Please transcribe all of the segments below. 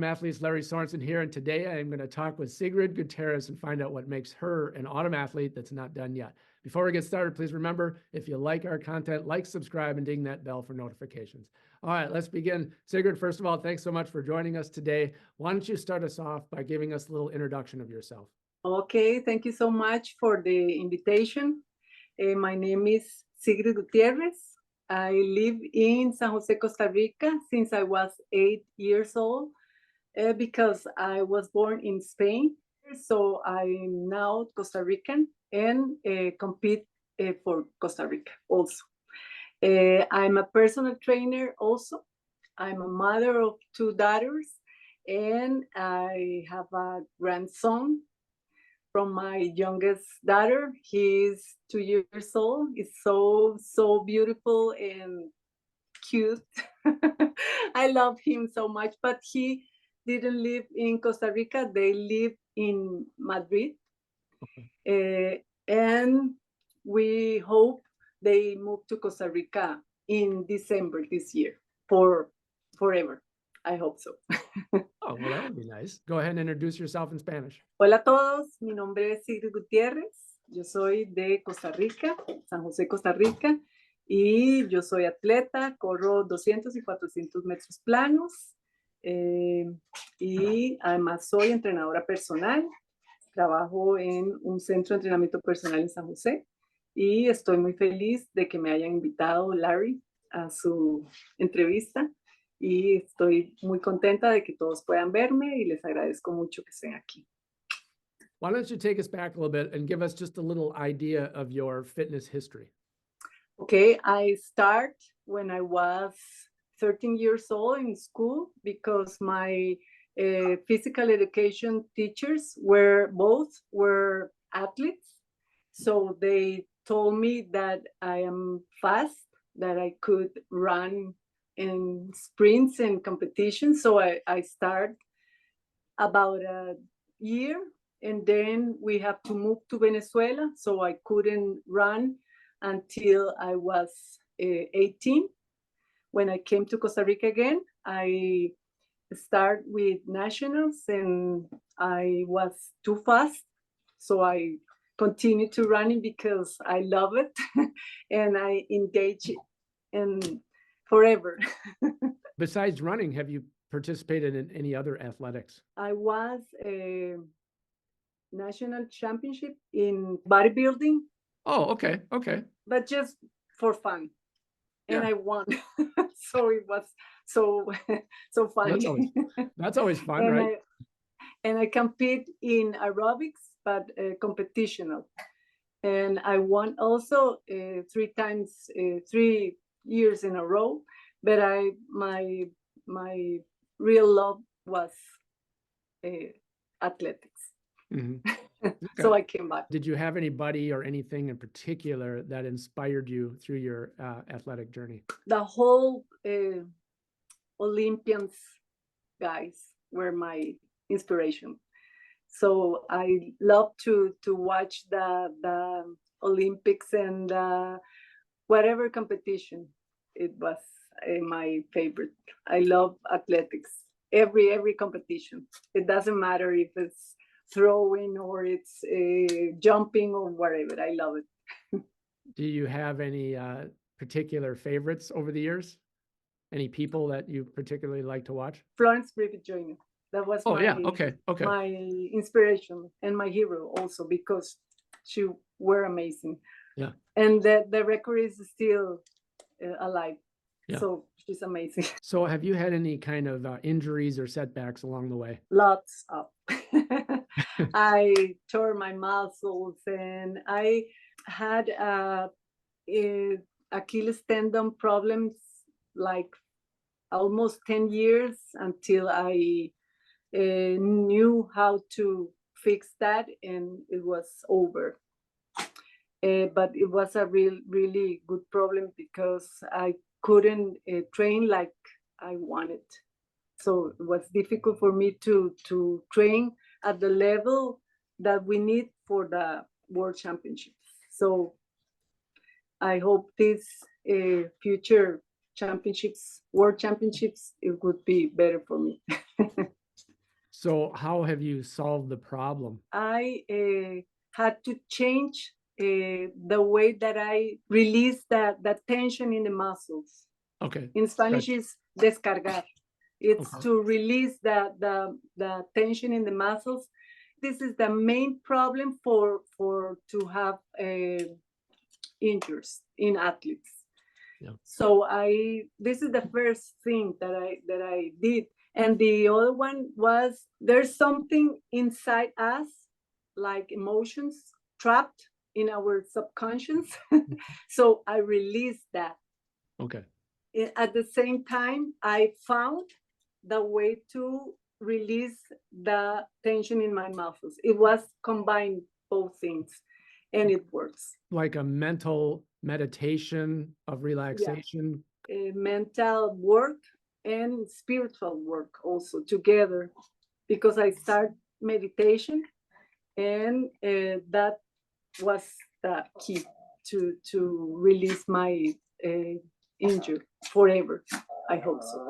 Autumn Athletes, Larry Sorensen here, and today I am going to talk with Sigrid Gutierrez and find out what makes her an Autumn athlete that's not done yet. Before we get started, please remember, if you like our content, like, subscribe, and ding that bell for notifications. All right, let's begin. Sigrid, first of all, thanks so much for joining us today. Why don't you start us off by giving us a little introduction of yourself? Okay, thank you so much for the invitation. My name is Sigrid Gutierrez. I live in San Jose, Costa Rica since I was 8 years old because I was born in Spain. So I'm now Costa Rican and compete for Costa Rica also. I'm a personal trainer also. I'm a mother of 2 daughters and I have a grandson from my youngest daughter. He's 2 years old. He's so beautiful and cute. I love him so much, but he didn't live in Costa Rica. They live in Madrid. And we hope they move to Costa Rica in December this year for forever. I hope so. Oh, well, that would be nice. Go ahead and introduce yourself in Spanish. Hola a todos, mi nombre es Sigrid Gutierrez, yo soy de Costa Rica, San José, Costa Rica, y yo soy atleta, corro 200 y 400 metros planos, y además soy entrenadora personal, trabajo en un centro de entrenamiento personal en San José, y estoy muy feliz de que me hayan invitado Larry a su entrevista. Y estoy muy contenta de que todos puedan verme y les agradezco mucho que estén aquí. Why don't you take us back a little bit and give us just a little idea of your fitness history? Okay, I start when I was 13 years old in school because my physical education teachers both were athletes. So they told me that I am fast, that I could run in sprints and competitions. So I start about a year and then we have to move to Venezuela. So I couldn't run until I was 18. When I came to Costa Rica again, I start with nationals and I was too fast. So I continued to running because I love it and I engage in forever. Besides running, have you participated in any other athletics? I was a national championship in bodybuilding. Oh, okay. But just for fun. And Yeah. I won. So it was so funny. That's always fun, right? I compete in aerobics, but competitional. And I won also 3 times, 3 years in a row. But my real love was athletics. Mm-hmm. Okay. So I came back. Did you have anybody or anything in particular that inspired you through your athletic journey? The whole Olympians guys were my inspiration. So I love to watch the Olympics and whatever competition. It was my favorite. I love athletics. Every competition. It doesn't matter if it's throwing or it's jumping or whatever. I love it. Do you have any particular favorites over the years? Any people that you particularly like to watch? Florence Griffith Jr. That was my inspiration and my hero also because she were amazing. Yeah. And the record is still alive. Yeah. So she's amazing. So have you had any kind of injuries or setbacks along the way? Lots of. I tore my muscles and I had Achilles tendon problems like almost 10 years until I knew how to fix that and it was over. But it was a really good problem because I couldn't train like I wanted. So it was difficult for me to train at the level that we need for the World Championships. So I hope this future championships, World Championships, it would be better for me. So how have you solved the problem? I had to change the way that I release the tension in the muscles. Okay. In Spanish is descargar. It's Okay. to release the tension in the muscles. This is the main problem for to have injuries in athletes. Yeah. So this is the first thing that I did. And the other one was there's something inside us, like emotions trapped in our subconscious. So I released that. Okay. At the same time, I found the way to release the tension in my muscles. It was combined both things, and it works. Like a mental meditation of relaxation. Mental work and spiritual work also together, because I start meditation, and that was the key to release my injury forever. I hope so.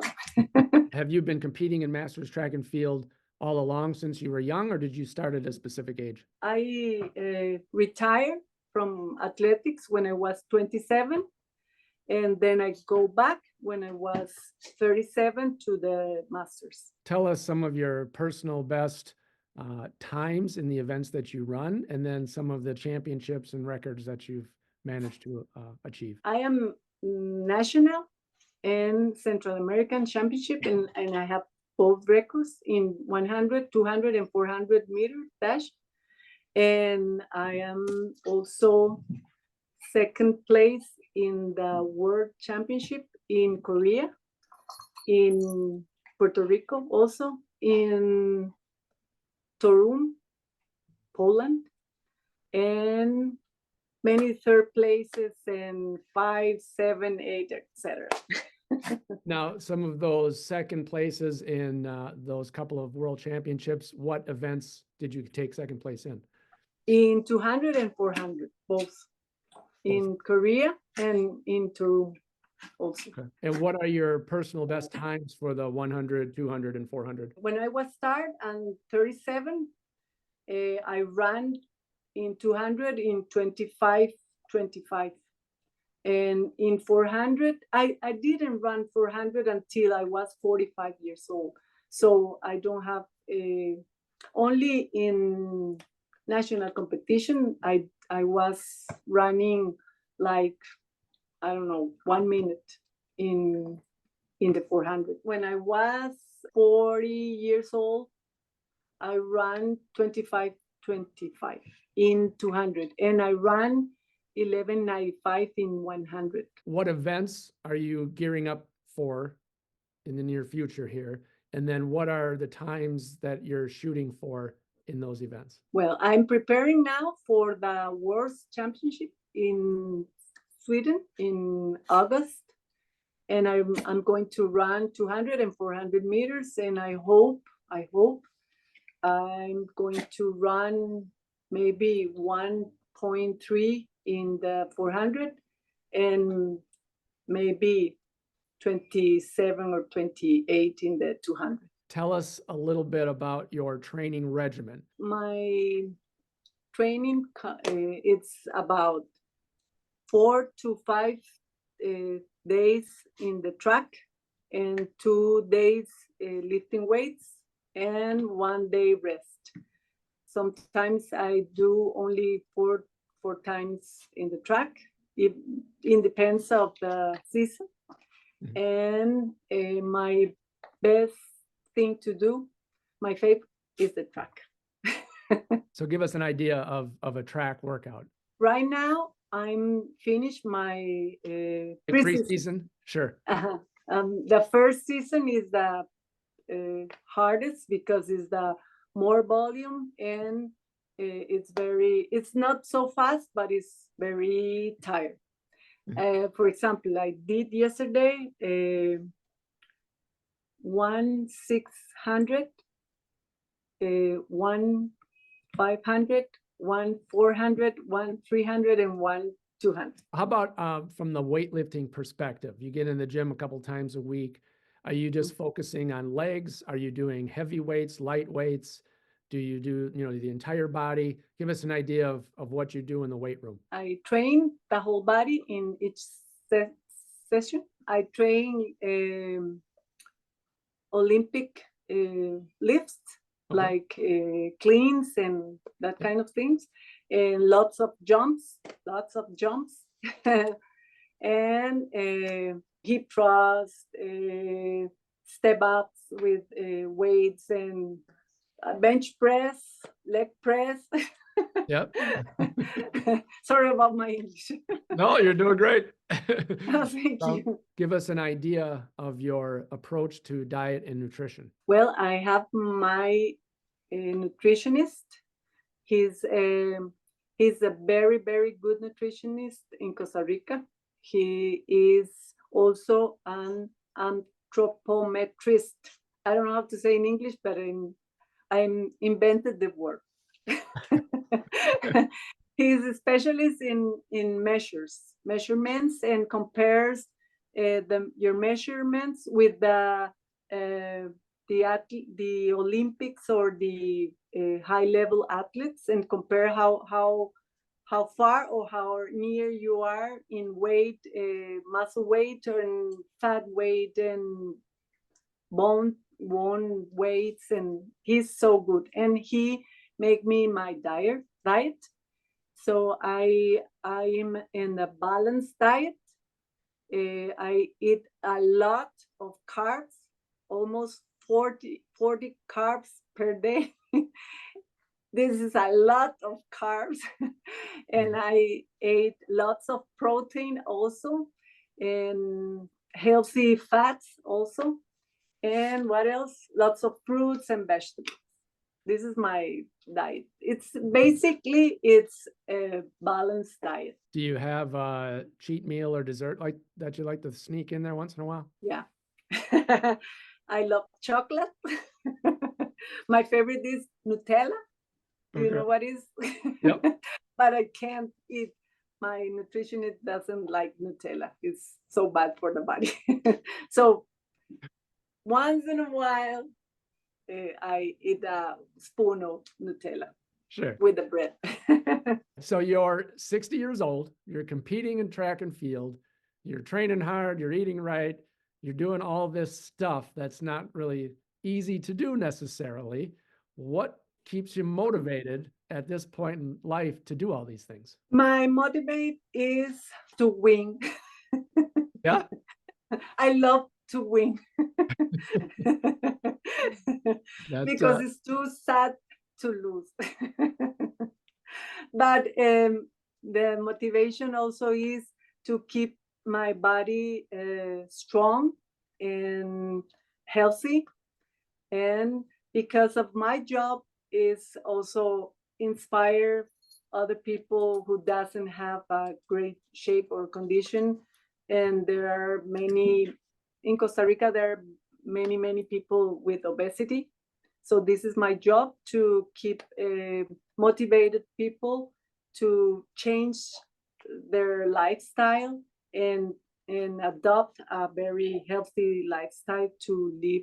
Have you been competing in Masters Track and Field all along since you were young, or did you start at a specific age? I retired from athletics when I was 27, and then I go back when I was 37 to the Masters. Tell us some of your personal best times in the events that you run, and then some of the championships and records that you've managed to achieve. I am national and Central American championship, and I have both records in 100, 200, and 400 meter dash. And I am also second place in the World Championship in Korea, in Puerto Rico, also in Toruń, Poland, and many third places and 5, 7, 8, etc. Now, some of those second places in those couple of world championships, what events did you take second place in? In 200 and 400, both. In Korea and in Toruń also. Okay. And what are your personal best times for the 100, 200, and 400? When I was start and 37, I ran in 200 in 25. And in 400, I didn't run 400 until I was 45 years old. So I don't have only in national competition, I was running like, I don't know, 1 minute in the 400. When I was 40 years old, I ran 25 in 200, and I ran 11:95 in 100. What events are you gearing up for in the near future here? And then what are the times that you're shooting for in those events? Well, I'm preparing now for the World Championship in Sweden in August, and I'm going to run 200 and 400 meters, and I hope I'm going to run maybe 1.3 in the 400 and maybe 27 or 28 in the 200. Tell us a little bit about your training regimen. My training, it's about 4 to 5 days in the track, and 2 days lifting weights, and 1 day rest. Sometimes I do only four times in the track. It depends of the season. And my best thing to do, my favorite, is the track. So give us an idea of a track workout. Right now, I'm finished my Preseason? Sure. The first season is the hardest because it's the more volume, and it's not so fast, but it's very tired. For example, I did yesterday 1,600, 1,500, 1,400, 1,300, and 1,200. How about from the weightlifting perspective? You get in the gym a couple times a week. Are you just focusing on legs? Are you doing heavy weights, light weights? Do you do, the entire body? Give us an idea of what you do in the weight room. I train the whole body in each session. I train Olympic lifts, like cleans and that kind of things, and lots of jumps, and hip thrust, step ups with weights, and bench press, leg press. Yep. Sorry about my English. No, you're doing great. Thank you. Give us an idea of your approach to diet and nutrition. Well, I have my nutritionist. He's a very, very good nutritionist in Costa Rica. He is also an anthropometrist. I don't know how to say in English, but I invented the word. He's a specialist in measurements, and compares your measurements with the Olympics or the high level athletes, and compare how far or how near you are in weight, muscle weight, and fat weight, and bone weights. And he's so good, and he make me my diet. So I am in a balanced diet. I eat a lot of carbs, almost 40 carbs per day. This is a lot of carbs. And I ate lots of protein also, and healthy fats also. And what else? Lots of fruits and vegetables. This is my diet. It's a balanced diet. Do you have a cheat meal or dessert like that you like to sneak in there once in a while? Yeah. I love chocolate. My favorite is Nutella. Do you know what is? Yep. But I can't eat. My nutritionist doesn't like Nutella. It's so bad for the body. So once in a while, I eat a spoon of Nutella. Sure. With the bread. So you're 60 years old, you're competing in track and field, you're training hard, you're eating right, you're doing all this stuff that's not really easy to do necessarily. What keeps you motivated at this point in life to do all these things? My motivate is to win. Yeah. I love to win. Because it's too sad to lose. But the motivation also is to keep my body strong and healthy. And because of my job is also inspire other people who doesn't have a great shape or condition. And there are many, in Costa Rica, there are many people with obesity. So this is my job, to keep motivated people to change their lifestyle and adopt a very healthy lifestyle to live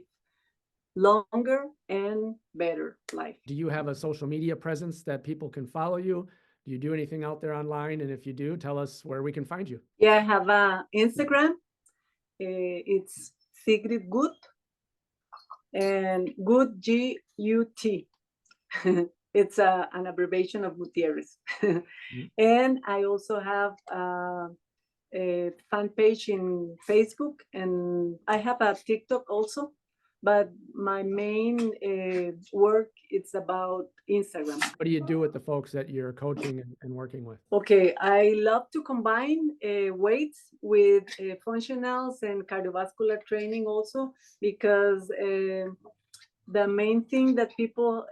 longer and better life. Do you have a social media presence that people can follow you? Do you do anything out there online? And if you do, tell us where we can find you. Yeah, I have a Instagram. It's Sigrid Gut, and Gut, G-U-T. It's an abbreviation of Gutierrez. And I also have a fan page in Facebook, and I have a TikTok also. But my main work, it's about Instagram. What do you do with the folks that you're coaching and working with? Okay, I love to combine weights with functionals and cardiovascular training also, because the main thing that people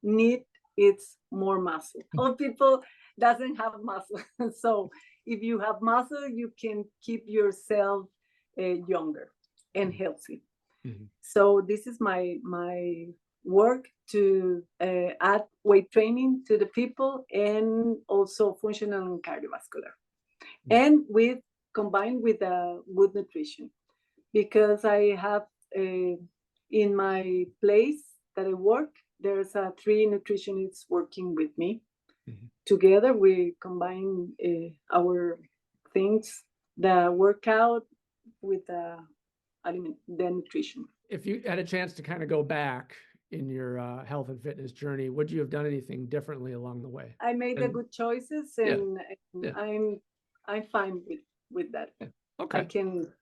need is more muscle. All people doesn't have muscle. So if you have muscle, you can keep yourself younger and healthy. Mm-hmm. So this is my work, to add weight training to the people, and also functional and cardiovascular, and combined with good nutrition, because I have in my place that I work, there's 3 nutritionists working with me. Mhm. Together, we combine our things, the workout with the nutrition. If you had a chance to kind of go back in your health and fitness journey, would you have done anything differently along the way? I made the And- good choices, Yeah, and yeah. I'm fine with that. Yeah, I okay. can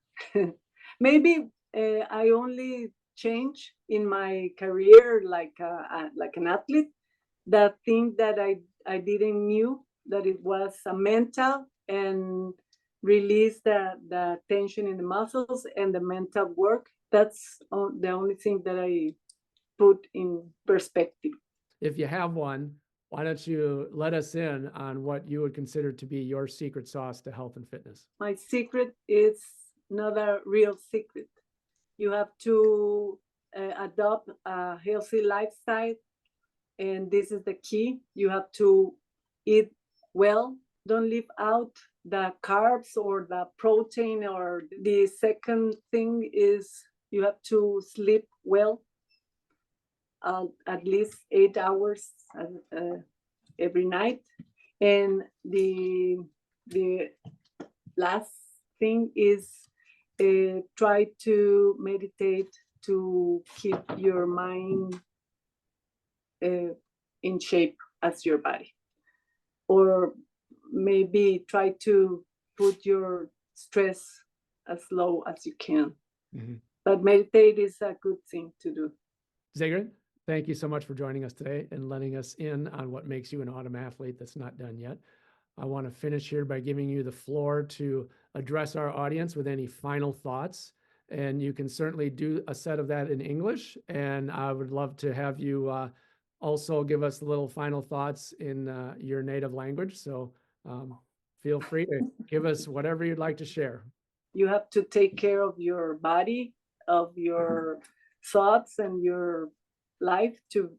maybe I only change in my career like an athlete. That thing that I didn't knew that it was a mental, and release the tension in the muscles and the mental work. That's the only thing that I put in perspective. If you have one, why don't you let us in on what you would consider to be your secret sauce to health and fitness? My secret is not a real secret. You have to adopt a healthy lifestyle, and this is the key. You have to eat well. Don't leave out the carbs or the protein. Or the second thing is you have to sleep well, at least 8 hours every night. And the last thing is try to meditate to keep your mind in shape as your body. Or maybe try to put your stress as low as you can. Mhm. But meditate is a good thing to do. Sigrid, thank you so much for joining us today and letting us in on what makes you an autumn athlete that's not done yet. I want to finish here by giving you the floor to address our audience with any final thoughts. And you can certainly do a set of that in English. And I would love to have you also give us a little final thoughts in your native language. So feel free to give us whatever you'd like to share. You have to take care of your body, of your thoughts, and your life to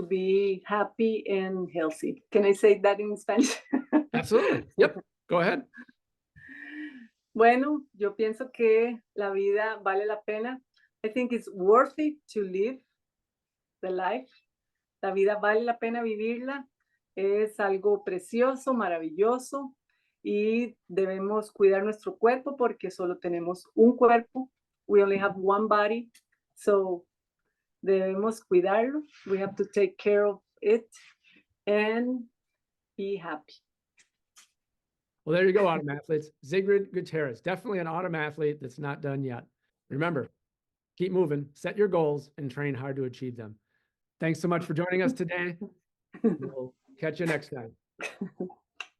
be happy and healthy. Can I say that in Spanish? Absolutely. Yep. Go ahead. Bueno, yo pienso que la vida vale la pena. I think it's worth it to live the life. La vida vale la pena vivirla. Es algo precioso, maravilloso, y debemos cuidar nuestro cuerpo porque solo tenemos un cuerpo. We only have one body. So debemos cuidarlo. We have to take care of it and be happy. Well, there you go, autumn athletes. Sigrid Gutierrez, definitely an autumn athlete that's not done yet. Remember, keep moving, set your goals, and train hard to achieve them. Thanks so much for joining us today. We'll catch you next time.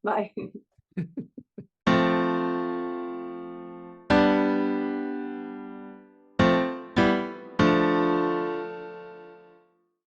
Bye.